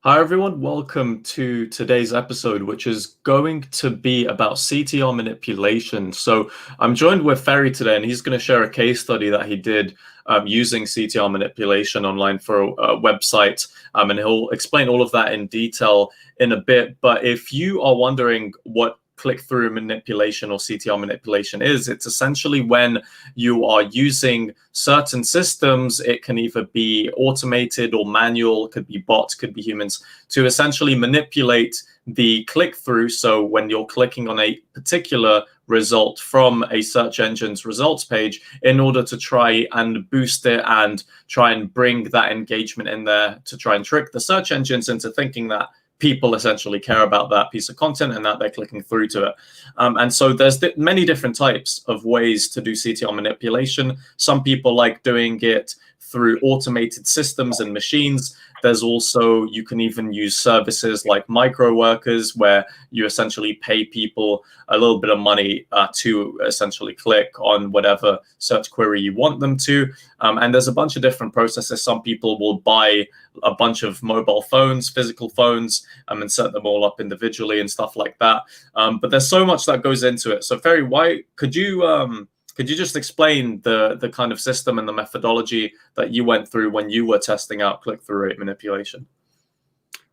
Hi everyone, welcome to today's episode, which is going to be about CTR manipulation. So I'm joined with Fery today, and he's going to share a case study that he did using CTR manipulation online for a website, and he'll explain all of that in detail in a bit. But if you are wondering what click-through manipulation or CTR manipulation is, it's essentially when you are using certain systems. It can either be automated or manual, could be bots, could be humans, to essentially manipulate the click-through. So when you're clicking on a particular result from a search engine's results page, in order to try and boost it and try and bring that engagement in there, to try and trick the search engines into thinking that people essentially care about that piece of content and that they're clicking through to it. And so there's many different types of ways to do CTR manipulation. Some people like doing it through automated systems and machines. There's also, you can even use services like micro workers, where you essentially pay people a little bit of money to essentially click on whatever search query you want them to. And there's a bunch of different processes. Some people will buy a bunch of mobile phones, physical phones, and set them all up individually and stuff like that. But there's so much that goes into it. So Fery, why could you just explain the kind of system and the methodology that you went through when you were testing out click-through rate manipulation?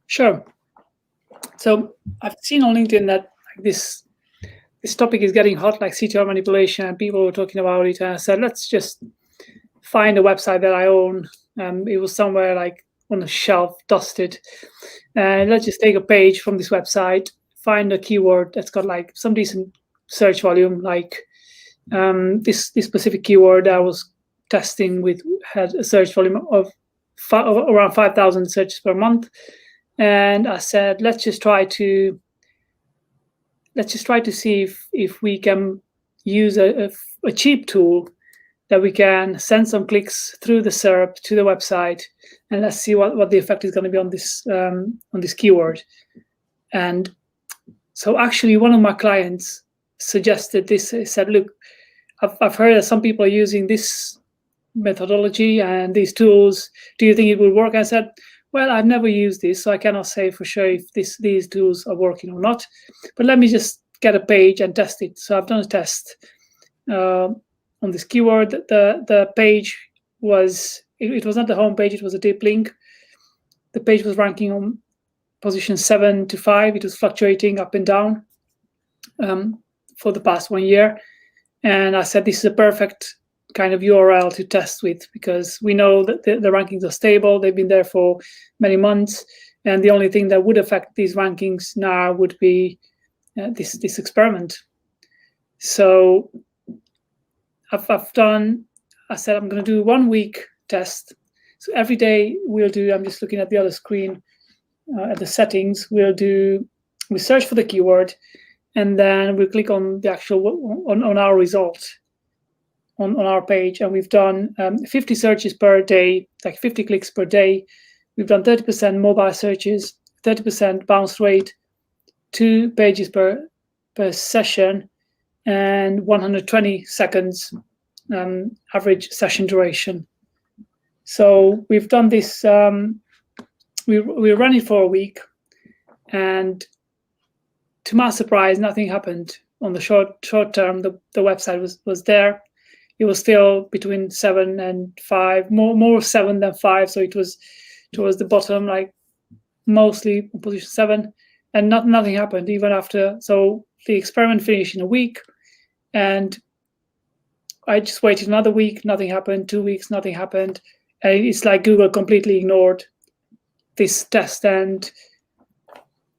Sure. So I've seen on LinkedIn that this topic is getting hot, like CTR manipulation, and people were talking about it. And I said, let's just find a website that I own. It was somewhere like on a shelf, dusted. And let's just take a page from this website, find a keyword that's got like some decent search volume, like this specific keyword I was testing with had a search volume of around 5,000 searches per month. And I said, let's just try to see if we can use a cheap tool that we can send some clicks through the SERP to the website, and let's see what the effect is going to be on this keyword. And so actually one of my clients suggested this. He said, look, I've heard that some people are using this methodology and these tools. Do you think it will work? I said, well, I've never used this, so I cannot say for sure if these tools are working or not. But let me just get a page and test it. So I've done a test on this keyword. The page was, it was not the home page, it was a deep link. The page was ranking on position 7 to 5. It was fluctuating up and down for the past 1 year. And I said, this is a perfect kind of URL to test with, because we know that the rankings are stable. They've been there for many months. And the only thing that would affect these rankings now would be this experiment. So I said, I'm going to do 1 week test. So every day we'll do, I'm just looking at the other screen, at the settings, we search for the keyword, and then we click on the actual, on our result on our page. And we've done 50 searches per day, like 50 clicks per day. We've done 30% mobile searches, 30% bounce rate, 2 pages per session, and 120 seconds average session duration. So we've done this, we ran it for a week, and to my surprise, nothing happened on the short term. The website was there. It was still between 7 and 5, more 7 than 5. So it was towards the bottom, like mostly on position 7, and nothing happened even after. So the experiment finished in a week, and I just waited another week, nothing happened. 2 weeks, nothing happened. And it's like Google completely ignored this test. And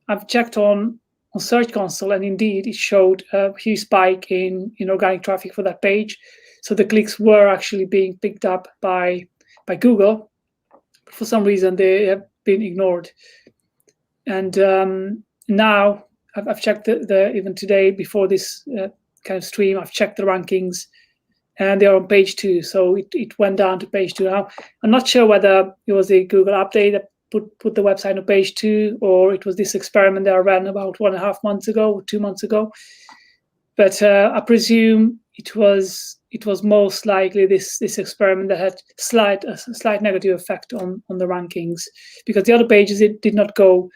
I've checked on Search Console, and indeed it showed a huge spike in organic traffic for that page. So the clicks were actually being picked up by Google. But for some reason, they have been ignored. And now I've checked even today before this kind of stream, I've checked the rankings, and they're on page 2. So it went down to page 2 now. I'm not sure whether it was a Google update that put the website on page 2, or it was this experiment that I ran about 1.5 months ago or 2 months ago. But I presume it was it was most likely this experiment that had a slight negative effect on the rankings, because the other pages, it did not go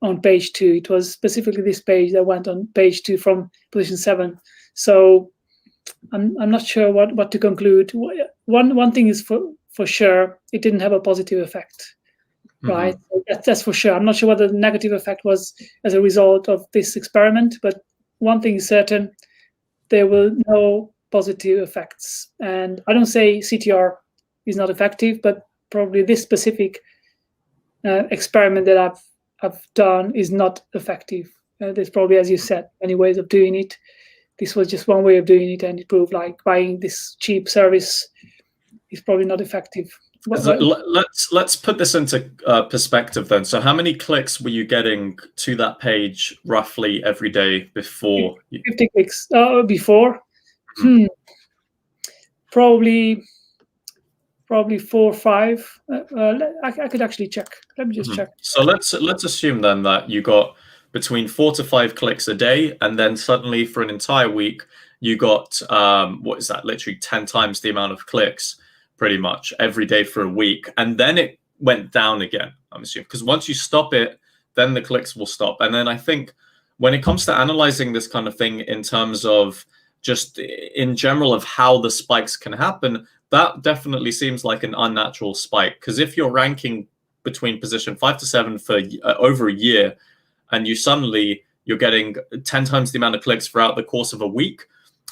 on page 2. It was specifically this page that went on page 2 from position 7. So I'm not sure what to conclude. One thing is for sure, it didn't have a positive effect, right? That's for sure. I'm not sure what the negative effect was as a result of this experiment, but one thing is certain: there were no positive effects. And I don't say CTR is not effective, but probably this specific experiment that I've done is not effective. There's probably, as you said, many ways of doing it. This was just one way of doing it, and it proved like buying this cheap service is probably not effective. Let's put this into perspective then. So how many clicks were you getting to that page roughly every day before? 50 clicks before. Probably 4 or 5. I could actually check. Let me just check. So let's assume then that you got between 4 to 5 clicks a day, and then suddenly for an entire week you got what is that? Literally 10 times the amount of clicks, pretty much every day for a week, and then it went down again. I'm assuming because once you stop it, then the clicks will stop. And then I think when it comes to analyzing this kind of thing in terms of just in general of how the spikes can happen, that definitely seems like an unnatural spike. Because if you're ranking between position 5 to 7 for over a year, and you're getting 10 times the amount of clicks throughout the course of a week,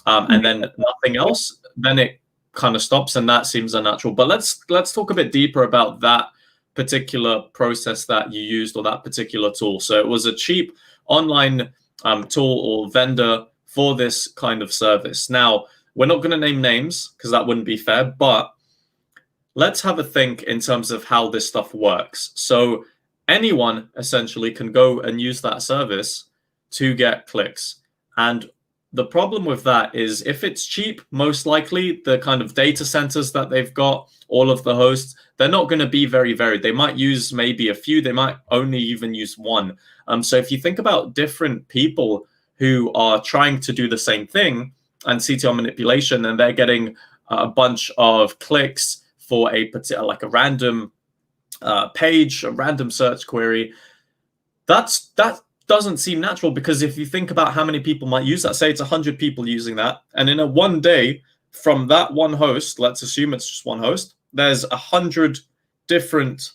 and then nothing else, then it kind of stops, and that seems unnatural. But let's talk a bit deeper about that particular process that you used, or that particular tool. So it was a cheap online tool or vendor for this kind of service. Now, we're not going to name names because that wouldn't be fair, but let's have a think in terms of how this stuff works. So anyone essentially can go and use that service to get clicks. And the problem with that is if it's cheap, most likely the kind of data centers that they've got, all of the hosts, they're not going to be very varied. They might use maybe a few, they might only even use one. So if you think about different people who are trying to do the same thing and CTR manipulation, and they're getting a bunch of clicks for a particular, like a random page, a random search query, that doesn't seem natural. Because if you think about how many people might use that, say it's 100 people using that, and in a one day from that one host, let's assume it's just one host, there's 100 different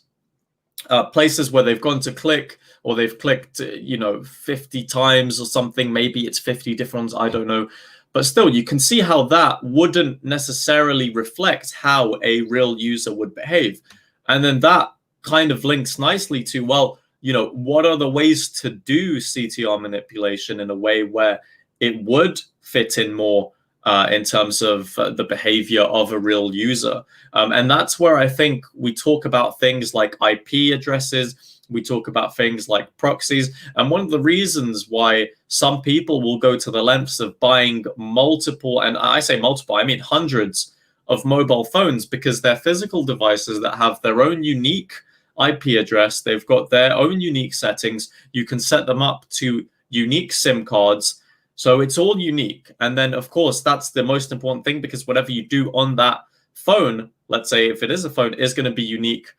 places where they've gone to click, or they've clicked 50 times or something. Maybe it's 50 different ones, I don't know. But still, you can see how that wouldn't necessarily reflect how a real user would behave. And then that kind of links nicely to, well, what are the ways to do CTR manipulation in a way where it would fit in more in terms of the behavior of a real user. And that's where I think we talk about things like IP addresses. We talk about things like proxies. And one of the reasons why some people will go to the lengths of buying multiple, and I say multiple, I mean hundreds of mobile phones, because they're physical devices that have their own unique IP address. They've got their own unique settings. You can set them up to unique SIM cards. So it's all unique. And then, of course, that's the most important thing, because whatever you do on that phone, let's say if it is a phone, is going to be unique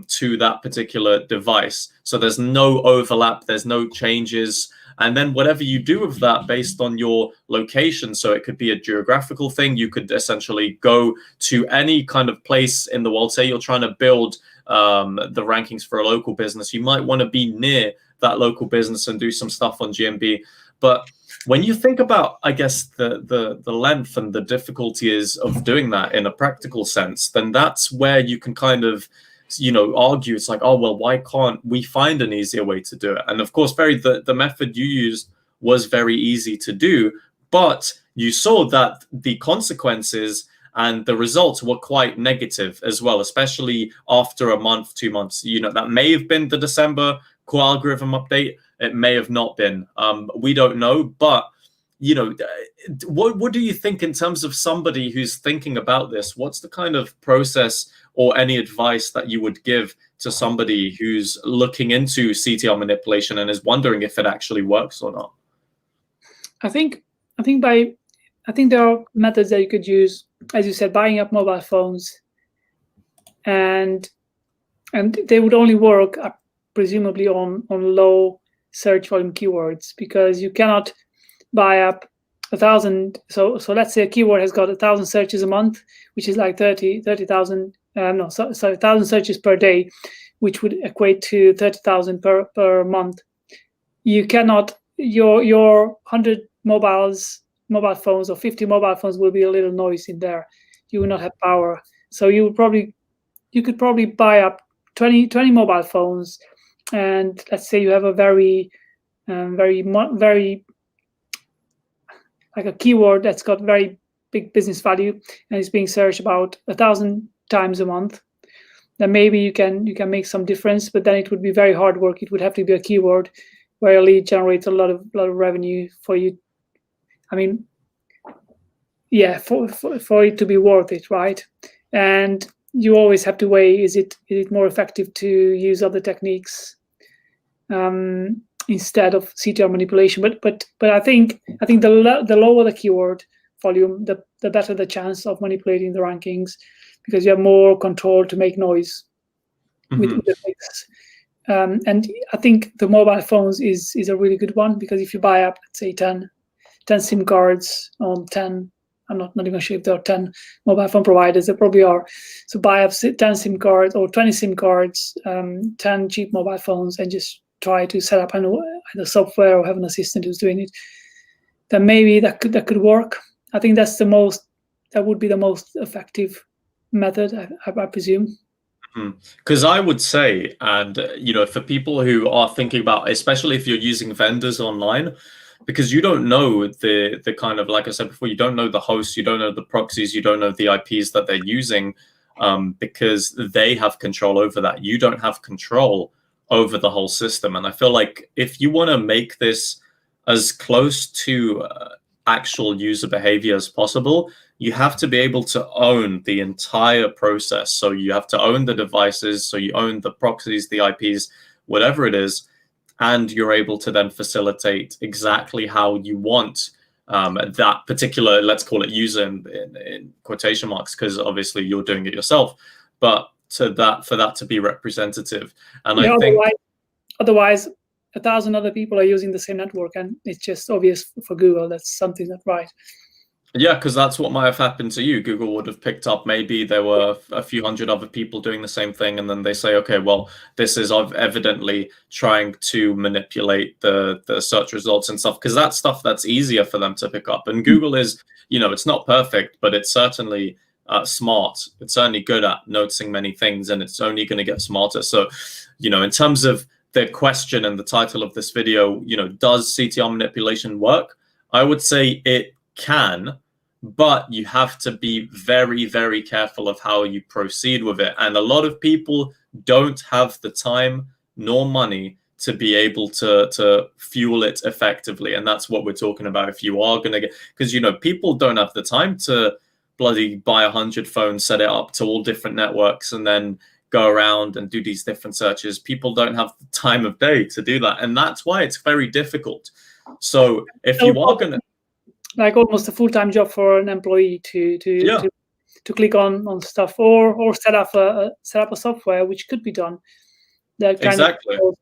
to that particular device. So there's no overlap, there's no changes. And then whatever you do with that based on your location, so it could be a geographical thing. You could essentially go to any kind of place in the world. Say you're trying to build the rankings for a local business. You might want to be near that local business and do some stuff on GMB. But when you think about, I guess, the length and the difficulty is of doing that in a practical sense, then that's where you can kind of, argue. It's like, oh, well, why can't we find an easier way to do it? And of course, the method you used was very easy to do, but you saw that the consequences and the results were quite negative as well, especially after a month, 2 months. That may have been the December core algorithm update. It may have not been. We don't know. But, what do you think in terms of somebody who's thinking about this? What's the kind of process or any advice that you would give to somebody who's looking into CTR manipulation and is wondering if it actually works or not? I think by I think there are methods that you could use, as you said, buying up mobile phones, and they would only work presumably on low search volume keywords, because you cannot buy up 1,000. So let's say a keyword has got 1,000 searches a month, which is like 30,000. No, sorry, 1,000 searches per day, which would equate to 30,000 per month. You cannot, your 100 mobile phones or 50 mobile phones will be a little noise in there. You will not have power. So you could probably buy up 20 mobile phones, and let's say you have a very like a keyword that's got very big business value and is being searched about 1,000 times a month. Then maybe you can make some difference, but then it would be very hard work. It would have to be a keyword where a lead generates a lot of revenue for you. I mean, yeah, for it to be worth it, right? And you always have to weigh: is it more effective to use other techniques instead of CTR manipulation? But I think the lower the keyword volume, the better the chance of manipulating the rankings, because you have more control to make noise with the clicks. And I think the mobile phones is a really good one, because if you buy up, let's say 10 SIM cards on 10, I'm not even sure if there are 10 mobile phone providers, there probably are. So buy up 10 SIM cards or 20 SIM cards, 10 cheap mobile phones, and just try to set up either software or have an assistant who's doing it. Then maybe that could work. I think that would be the most effective method, I presume. Because I would say, and for people who are thinking about, especially if you're using vendors online, because you don't know the kind of, like I said before, you don't know the hosts, you don't know the proxies, you don't know the IPs that they're using, because they have control over that. You don't have control over the whole system. And I feel like if you want to make this as close to actual user behavior as possible, you have to be able to own the entire process. So you have to own the devices, so you own the proxies, the IPs, whatever it is, and you're able to then facilitate exactly how you want that particular, let's call it user in quotation marks, because obviously you're doing it yourself, but for that to be representative. And I think otherwise 1,000 other people are using the same network, and it's just obvious for Google that's something not right. Yeah, because that's what might have happened to you. Google would have picked up, maybe there were a few hundred other people doing the same thing, and then they say, okay, well, this is evidently trying to manipulate the search results and stuff, because that's stuff that's easier for them to pick up. And Google is, it's not perfect, but it's certainly smart. It's certainly good at noticing many things, and it's only going to get smarter. So, in terms of the question and the title of this video, does CTR manipulation work? I would say it can, but you have to be very, very careful of how you proceed with it. And a lot of people don't have the time nor money to be able to fuel it effectively. And that's what we're talking about. If you are going to get, because, people don't have the time to bloody buy 100 phones, set it up to all different networks, and then go around and do these different searches. People don't have the time of day to do that. And that's why it's very difficult. So if you are going to, like almost a full-time job for an employee to click on stuff, or set up a software, which could be done. That kind of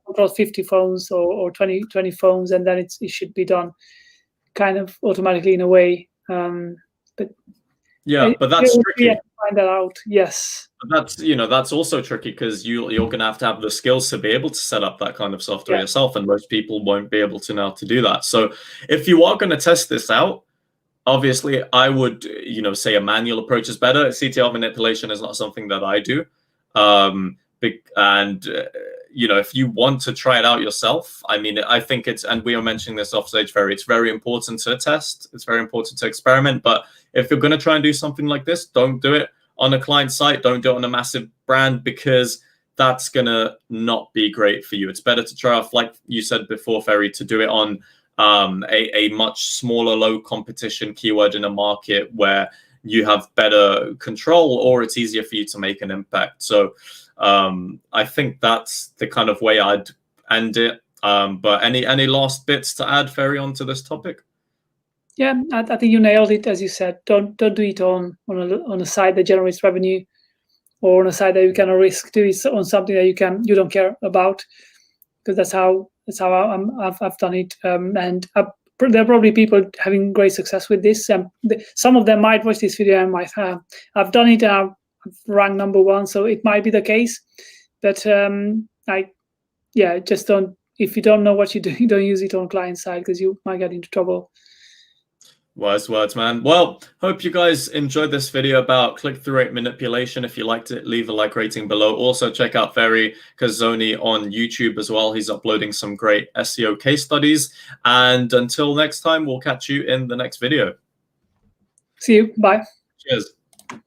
controls 50 phones or 20 phones, and then it should be done kind of automatically in a way. But that's tricky. Find that out. Yes. But that's also tricky, because you're going to have the skills to be able to set up that kind of software yourself, and most people won't be able to know how to do that. So if you are going to test this out, obviously I would say a manual approach is better. CTR manipulation is not something that I do, if you want to try it out yourself, I think and we are mentioning this off stage, Fery, it's very important to test, it's very important to experiment. But if you're going to try and do something like this, don't do it on a client site, don't do it on a massive brand, because that's going to not be great for you. It's better to try off, like you said before, Fery, to do it on a much smaller, low competition keyword in a market where you have better control, or it's easier for you to make an impact. So I think that's the kind of way I'd end it. But any last bits to add, Fery, onto this topic? Yeah, I think you nailed it. As you said, don't do it on a site that generates revenue, or on a site that you can risk. Do it on something that you don't care about, because that's how I've done it. And there are probably people having great success with this. Some of them might watch this video and might have. I've done it. I've ranked #1, so it might be the case. But just don't. If you don't know what you're doing, don't use it on client side, because you might get into trouble. Wise words, man. Well, hope you guys enjoyed this video about click-through rate manipulation. If you liked it, leave a like rating below. Also, check out Fery Kazoni on YouTube as well. He's uploading some great SEO case studies. And until next time, we'll catch you in the next video. See you. Bye. Cheers.